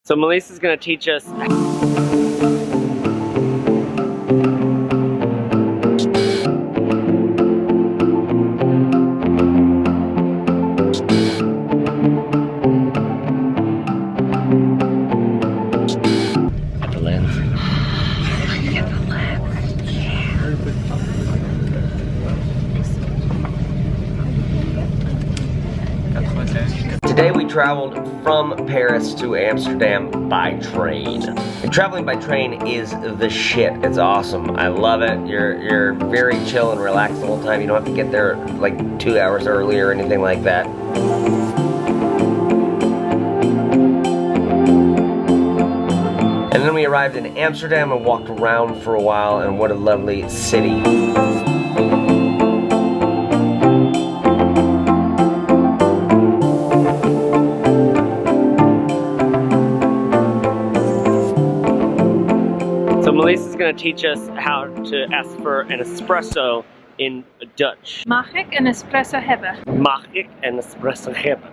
So Melissa's gonna teach us at the lens. Get the lens. Today we traveled from Paris to Amsterdam by train. And traveling by train is the shit. It's awesome. I love it. You're very chill and relaxed the whole time. You don't have to get there like 2 hours early or anything like that. And then we arrived in Amsterdam and walked around for a while, and what a lovely city. So Melissa's gonna teach us how to ask for an espresso in Dutch. Mag ik een espresso hebben? Mag ik een espresso hebben?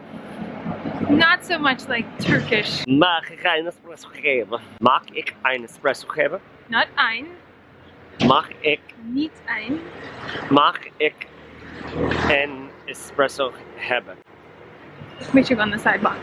Not so much like Turkish. Mag ik een espresso hebben? Mag ik een espresso hebben? Not ein. Mag ik, Niet ein. mag ik een espresso hebben? Moet je on the sidewalk.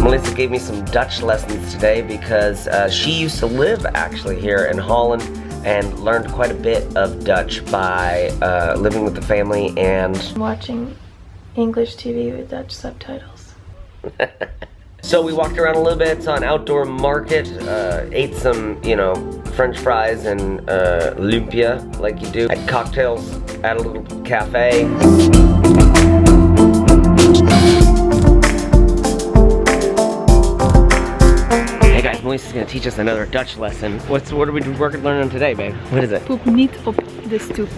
Melissa gave me some Dutch lessons today because she used to live actually here in Holland and learned quite a bit of Dutch by living with the family and watching English TV with Dutch subtitles. So we walked around a little bit, saw an outdoor market, ate some, you know, French fries and lumpia like you do, had cocktails at a little cafe. Hey guys, Melissa's gonna teach us another Dutch lesson. What are we learning today, babe? What is it? Poep niet op de stoep.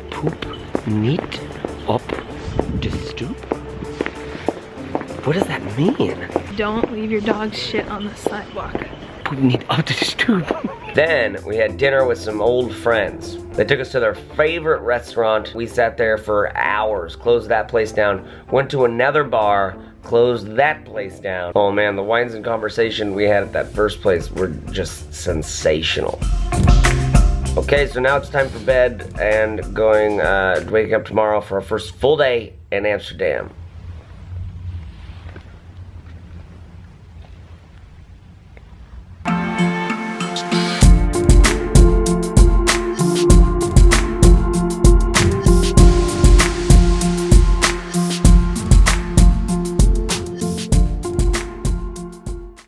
Poep niet op de stoop? What does that mean? Don't leave your dog's shit on the sidewalk. Poep niet op de stoop. Then we had dinner with some old friends. They took us to their favorite restaurant. We sat there for hours, closed that place down, went to another bar, closed that place down. Oh man, the wines and conversation we had at that first place were just sensational. Okay, so now it's time for bed and waking up tomorrow for our first full day in Amsterdam.